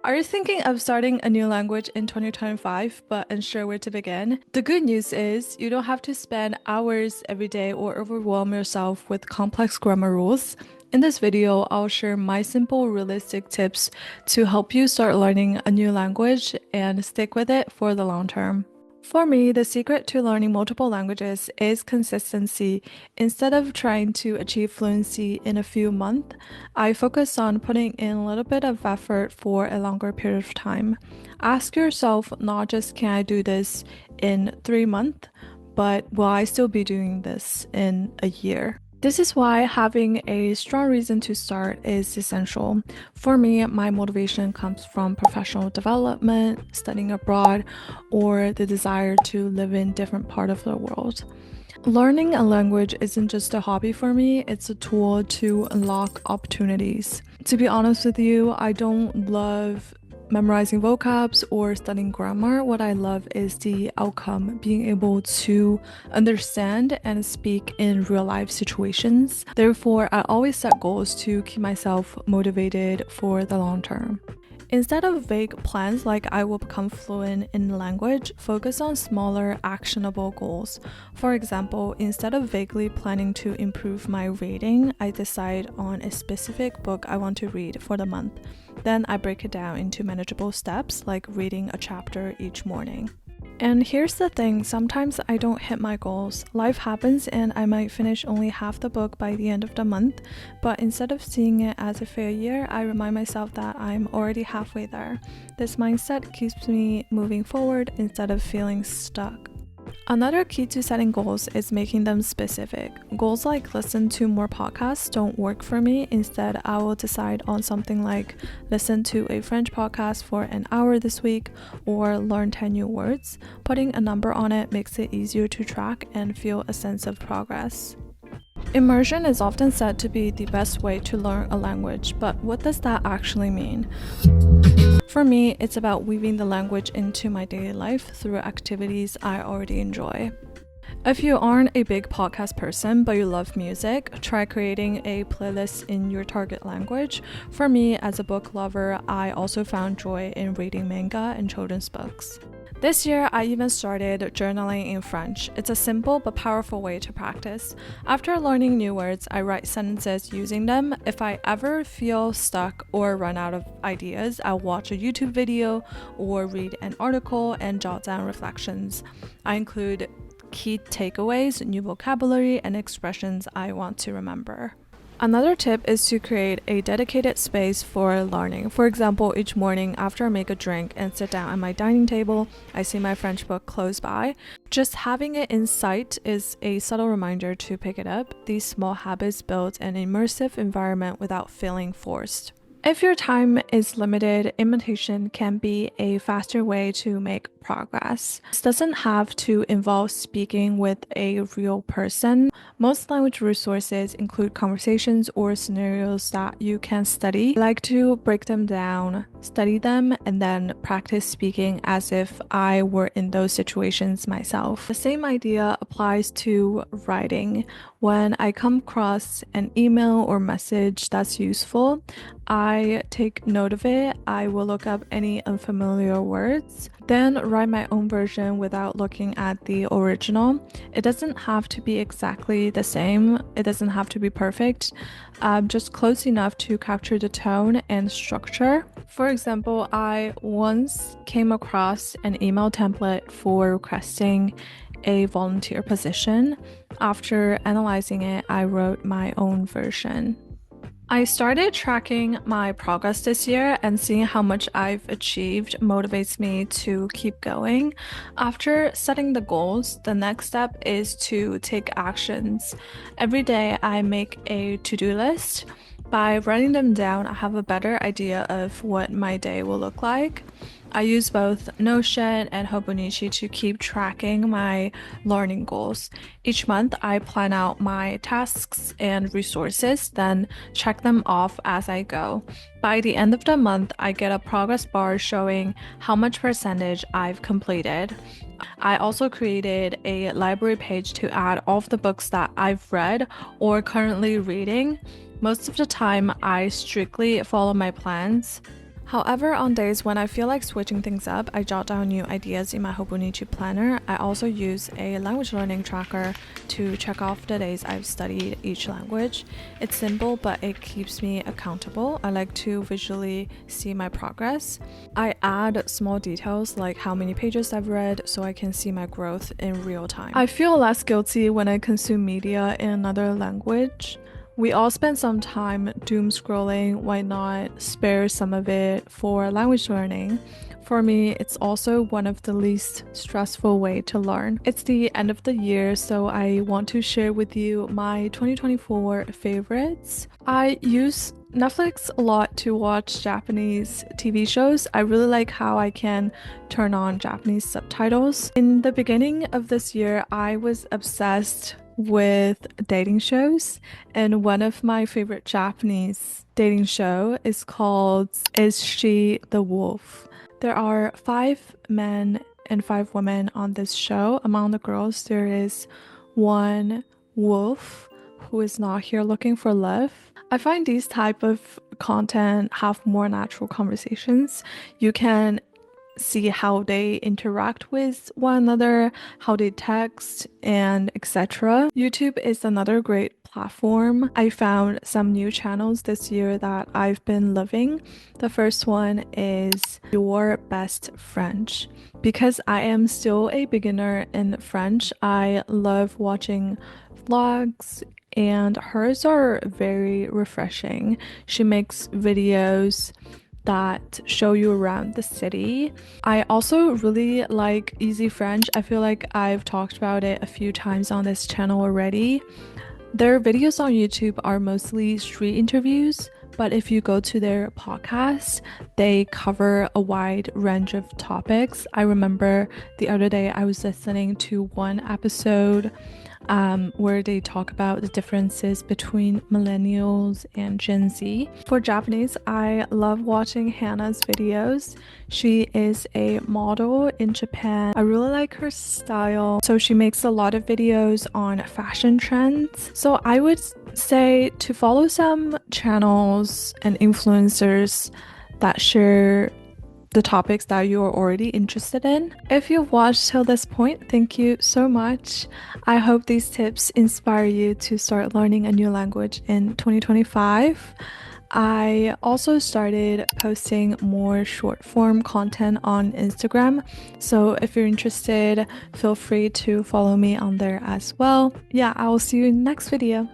Are you thinking of starting a new language in 2025 but unsure where to begin? The good news is you don't have to spend hours every day or overwhelm yourself with complex grammar rules. In this video, I'll share my simple, realistic tips to help you start learning a new language and stick with it for the long term. For me, the secret to learning multiple languages is consistency. Instead of trying to achieve fluency in a few months, I focus on putting in a little bit of effort for a longer period of time. Ask yourself not just can I do this in 3 months, but will I still be doing this in a year? This is why having a strong reason to start is essential. For me, my motivation comes from professional development, studying abroad, or the desire to live in different part of the world. Learning a language isn't just a hobby for me, it's a tool to unlock opportunities. To be honest with you, I don't love memorizing vocabs or studying grammar. What I love is the outcome, being able to understand and speak in real life situations. Therefore, I always set goals to keep myself motivated for the long term. Instead of vague plans like I will become fluent in language, focus on smaller, actionable goals. For example, instead of vaguely planning to improve my reading, I decide on a specific book I want to read for the month. Then I break it down into manageable steps like reading a chapter each morning. And here's the thing, sometimes I don't hit my goals. Life happens and I might finish only half the book by the end of the month, but instead of seeing it as a failure, I remind myself that I'm already halfway there. This mindset keeps me moving forward instead of feeling stuck. Another key to setting goals is making them specific. Goals like listen to more podcasts don't work for me. Instead, I will decide on something like listen to a French podcast for an hour this week or learn 10 new words. Putting a number on it makes it easier to track and feel a sense of progress. Immersion is often said to be the best way to learn a language, but what does that actually mean? For me, it's about weaving the language into my daily life through activities I already enjoy. If you aren't a big podcast person but you love music, try creating a playlist in your target language. For me, as a book lover, I also found joy in reading manga and children's books. This year, I even started journaling in French. It's a simple but powerful way to practice. After learning new words, I write sentences using them. If I ever feel stuck or run out of ideas, I'll watch a YouTube video or read an article and jot down reflections. I include key takeaways, new vocabulary, and expressions I want to remember. Another tip is to create a dedicated space for learning. For example, each morning after I make a drink and sit down at my dining table, I see my French book close by. Just having it in sight is a subtle reminder to pick it up. These small habits build an immersive environment without feeling forced. If your time is limited, imitation can be a faster way to make progress. This doesn't have to involve speaking with a real person. Most language resources include conversations or scenarios that you can study. I like to break them down, study them, and then practice speaking as if I were in those situations myself. The same idea applies to writing. When I come across an email or message that's useful, I take note of it. I will look up any unfamiliar words, then write my own version without looking at the original. It doesn't have to be exactly the same. It doesn't have to be perfect, just close enough to capture the tone and structure. For example, I once came across an email template for requesting a volunteer position. After analyzing it, I wrote my own version. I started tracking my progress this year, and seeing how much I've achieved motivates me to keep going. After setting the goals, the next step is to take actions. Every day I make a to-do list. By writing them down, I have a better idea of what my day will look like. I use both Notion and Hobonichi to keep tracking my learning goals. Each month, I plan out my tasks and resources, then check them off as I go. By the end of the month, I get a progress bar showing how much percentage I've completed. I also created a library page to add all of the books that I've read or currently reading. Most of the time, I strictly follow my plans. However, on days when I feel like switching things up, I jot down new ideas in my Hobonichi planner. I also use a language learning tracker to check off the days I've studied each language. It's simple, but it keeps me accountable. I like to visually see my progress. I add small details like how many pages I've read so I can see my growth in real time. I feel less guilty when I consume media in another language. We all spend some time doom scrolling. Why not spare some of it for language learning? For me, it's also one of the least stressful way to learn. It's the end of the year, so I want to share with you my 2024 favorites. I use Netflix a lot to watch Japanese TV shows. I really like how I can turn on Japanese subtitles. In the beginning of this year, I was obsessed with dating shows, and one of my favorite Japanese dating show is called Is She the Wolf? There are 5 men and 5 women on this show. Among the girls, there is one wolf who is not here looking for love. I find these type of content have more natural conversations. You can see how they interact with one another, how they text, and etc. YouTube is another great platform. I found some new channels this year that I've been loving. The first one is Your Best French. Because I am still a beginner in French, I love watching vlogs, and hers are very refreshing. She makes videos that show you around the city. I also really like Easy French. I feel like I've talked about it a few times on this channel already. Their videos on YouTube are mostly street interviews, but if you go to their podcast, they cover a wide range of topics. I remember the other day I was listening to one episode where they talk about the differences between millennials and Gen Z. For Japanese, I love watching Hannah's videos. She is a model in Japan. I really like her style. So she makes a lot of videos on fashion trends. So I would say to follow some channels and influencers that share the topics that you're already interested in. If you've watched till this point, thank you so much. I hope these tips inspire you to start learning a new language in 2025. I also started posting more short form content on Instagram, so if you're interested, feel free to follow me on there as well. Yeah, I will see you in the next video.